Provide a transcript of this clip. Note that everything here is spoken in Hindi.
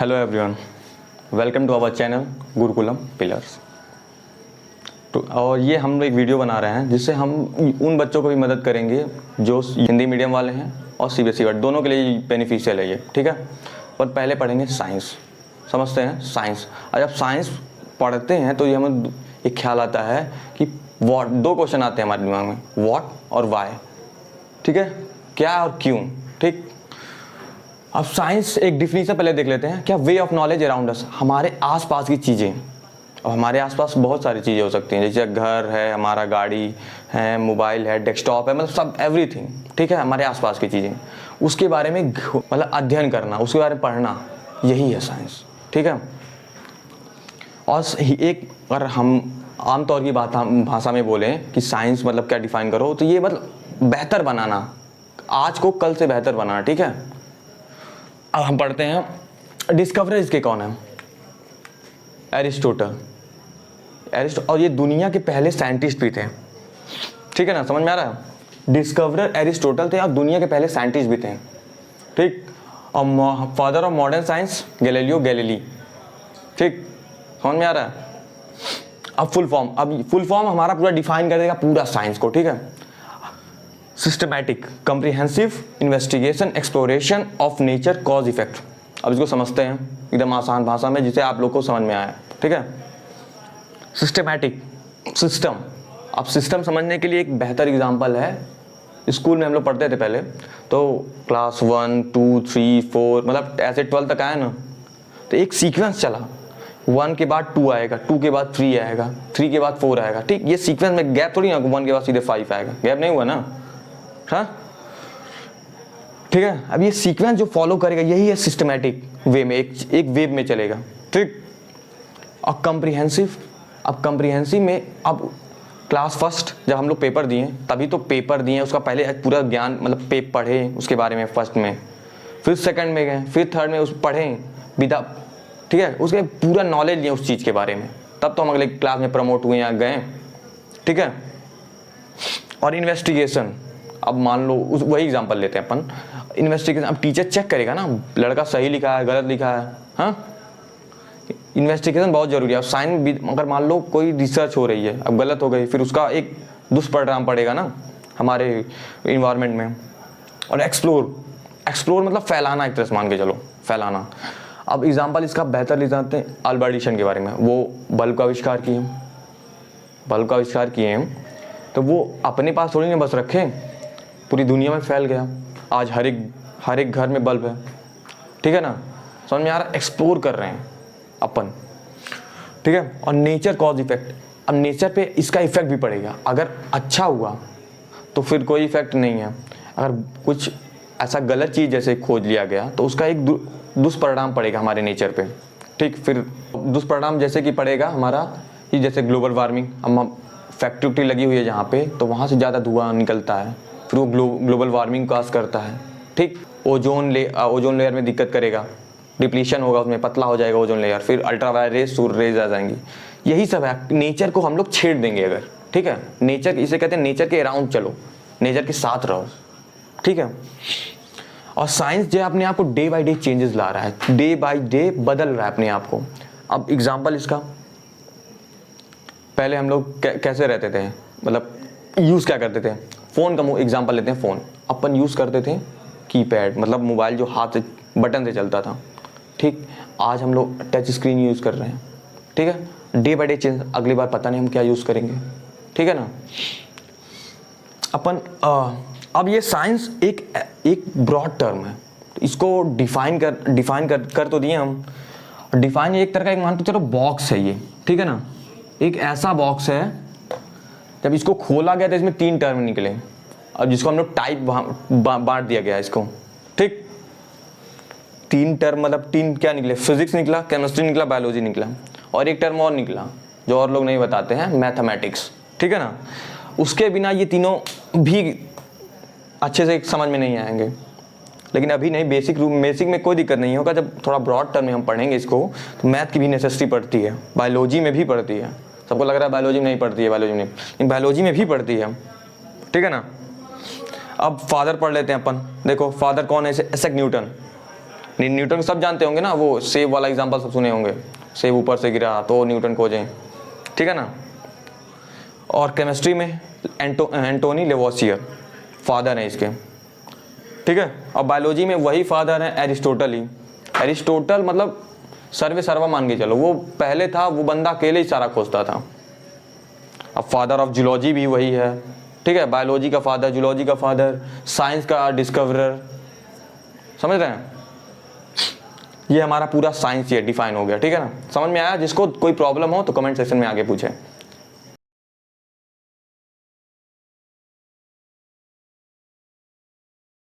Hello everyone, welcome to our channel Gurukulam Pillars. तो और ये हम एक वीडियो बना रहे हैं जिससे हम उन बच्चों को भी मदद करेंगे जो हिंदी मीडियम वाले हैं और सीबीएसई वाले, दोनों के लिए बेनिफिशियल है ये, ठीक है। पर पहले पढ़ेंगे साइंस। समझते हैं साइंस। और जब साइंस पढ़ते हैं तो ये हमें एक ख्याल आता है कि व्हाट, दो क्वेश्चन आते हैं हमारे दिमाग में, व्हाट और वाई, ठीक है, क्या और क्यों, ठीक। अब साइंस एक डिफिनीशन पहले देख लेते हैं। क्या way of knowledge around us, हमारे आसपास की चीज़ें। और हमारे आसपास बहुत सारी चीज़ें हो सकती हैं, जैसे घर है, हमारा गाड़ी है, मोबाइल है, डेस्कटॉप है, मतलब सब एवरीथिंग, ठीक है, हमारे आसपास की चीज़ें। उसके बारे में मतलब अध्ययन करना, उसके बारे में पढ़ना, यही है साइंस, ठीक है। और एक अगर हम आमतौर की भाषा में बोलें कि साइंस मतलब क्या डिफाइन करो, तो ये मतलब बेहतर बनाना, आज को कल से बेहतर बनाना, ठीक है। अब हम पढ़ते हैं डिस्कवरर इसके कौन है, एरिस्टोटल। और ये दुनिया के पहले साइंटिस्ट भी थे, ठीक है ना, समझ में आ रहा है। डिस्कवरर एरिस्टोटल थे और दुनिया के पहले साइंटिस्ट भी थे, ठीक। और father of modern science Galileo Galilei, ठीक, समझ में आ रहा है। अब फुल फॉर्म हमारा पूरा डिफाइन कर देगा पूरा साइंस को, ठीक है। Systematic comprehensive investigation exploration of nature cause effect. अब इसको समझते हैं एकदम आसान भाषा में जिसे आप लोग को समझ में आया, ठीक है। Systematic, system. अब सिस्टम समझने के लिए एक बेहतर एग्जांपल है, स्कूल में हम लोग पढ़ते थे पहले, तो क्लास 1, 2, 3, 4 मतलब ऐसे 12 तक आया ना, तो एक सीक्वेंस चला। 1 के बाद 2 आएगा, 2 के बाद 3 आएगा, 3 के बाद 4 आएगा, ठीक। ये सीक्वेंस में गैप थोड़ी ना, 1 के बाद सीधे 5 आएगा, गैप नहीं हुआ ना, हाँ, ठीक है। अब ये सीक्वेंस जो फॉलो करेगा यही है सिस्टमैटिक वे में, एक वेव में चलेगा, ठीक। और कम्प्रिहेंसिव, अब कम्प्रिहेंसिव में अब क्लास फर्स्ट जब हम लोग पेपर दिए, तभी तो पेपर दिए, उसका पहले पूरा ज्ञान मतलब पढ़े उसके बारे में फर्स्ट में, फिर सेकंड में गए, फिर थर्ड में उस पढ़ें विदा, ठीक है, उसके पूरा नॉलेज लिया उस चीज़ के बारे में, तब तो हम अगले क्लास में प्रमोट हुए या गए, ठीक है। और इन्वेस्टिगेशन, अब मान लो वही एग्जांपल लेते हैं अपन, इन्वेस्टिगेशन। अब टीचर चेक करेगा ना लड़का सही लिखा है गलत लिखा है, हाँ, इन्वेस्टिगेशन बहुत जरूरी है। साइंस भी अगर मान लो कोई रिसर्च हो रही है, अब गलत हो गई, फिर उसका एक दुष्परिणाम पड़ेगा ना हमारे इन्वायरमेंट में। और एक्सप्लोर मतलब फैलाना, एक तरह से मान के चलो फैलाना। अब एग्जाम्पल इसका बेहतर ले जाते हैं अल्बर्ट आइंस्टाइन के बारे में, वो बल्ब का आविष्कार किए हैं, तो वो अपने पास थोड़ी ना बस रखे, पूरी दुनिया में फैल गया। आज हर एक घर में बल्ब है, ठीक है ना, समझ में आ रहा है। एक्सप्लोर कर रहे हैं अपन, ठीक है। और नेचर कॉज इफेक्ट, अब नेचर पे इसका इफेक्ट भी पड़ेगा। अगर अच्छा हुआ तो फिर कोई इफेक्ट नहीं है, अगर कुछ ऐसा गलत चीज़ जैसे खोज लिया गया तो उसका एक दुष्परिणाम पड़ेगा हमारे नेचर पे, ठीक। फिर दुष्परिणाम जैसे कि पड़ेगा हमारा कि जैसे ग्लोबल वार्मिंग, हम फैक्ट्री लगी हुई है जहाँ पे, तो वहाँ से ज़्यादा धुआं निकलता है, फिर वो ग्लोबल वार्मिंग काज करता है, ठीक। ओजोन लेयर में दिक्कत करेगा, डिप्लीशन होगा उसमें, पतला हो जाएगा ओजोन लेयर, फिर अल्ट्रावायलेट रेज, सूर्य रेज आ जाएंगी। यही सब है, नेचर को हम लोग छेड़ देंगे अगर, ठीक है। नेचर, इसे कहते हैं नेचर के अराउंड चलो, नेचर के साथ रहो, ठीक है। और साइंस जो अपने आप को डे बाई डे चेंजेस ला रहा है, डे बाई डे बदल रहा है अपने आप को। अब एग्जाम्पल इसका, पहले हम लोग कैसे रहते थे, मतलब यूज़ क्या करते थे, फ़ोन का एग्जांपल लेते हैं। फ़ोन अपन यूज़ करते थे कीपैड, मतलब मोबाइल जो हाथ से बटन से चलता था, ठीक। आज हम लोग टच स्क्रीन यूज़ कर रहे हैं, ठीक है। डे बाय डे चेंज, अगली बार पता नहीं हम क्या यूज़ करेंगे, ठीक है ना। अपन अब ये साइंस एक ब्रॉड टर्म है, इसको डिफाइन कर तो दिए हम। डिफाइन एक तरह का एक मानते चलो बॉक्स है ये, ठीक है ना, एक ऐसा बॉक्स है, जब इसको खोला गया तो इसमें 3 टर्म निकले, और जिसको हम लोग टाइप बांट दिया गया इसको, ठीक। 3 टर्म मतलब 3 क्या निकले, फिजिक्स निकला, केमिस्ट्री निकला, बायोलॉजी निकला, और एक टर्म और निकला जो और लोग नहीं बताते हैं, मैथमेटिक्स, ठीक है ना। उसके बिना ये तीनों भी अच्छे से समझ में नहीं आएंगे, लेकिन अभी नहीं, बेसिक में कोई दिक्कत नहीं होगा। जब थोड़ा ब्रॉड टर्म में हम पढ़ेंगे इसको, तो मैथ की भी नेसेसिटी पड़ती है, बायोलॉजी में भी पड़ती है। सबको लग रहा है बायोलॉजी में नहीं पढ़ती है, बायोलॉजी में नहीं, लेकिन बायोलॉजी में भी पढ़ती है, ठीक है ना। अब फादर पढ़ लेते हैं अपन, देखो फादर कौन है, आइजैक न्यूटन, न्यूटन को सब जानते होंगे ना, वो सेब वाला एग्जांपल सब सुने होंगे, सेब ऊपर से गिरा तो न्यूटन खोजें, ठीक है ना। और केमिस्ट्री में एंटोनी लेवोसियर फादर हैं इसके, ठीक है। और बायोलॉजी में वही फादर हैं एरिस्टोटल ही। एरिस्टोटल मतलब सर्वे सर्वा मान के चलो, वो पहले था, वो बंदा अकेले ही सारा खोजता था। अब फादर ऑफ जूलॉजी भी वही है, ठीक है। बायोलॉजी का फादर, जूलॉजी का फादर, साइंस का डिस्कवरर, समझ रहे हैं। ये हमारा पूरा साइंस ये डिफाइन हो गया, ठीक है ना। समझ में आया? जिसको कोई प्रॉब्लम हो तो कमेंट सेक्शन में आगे पूछे।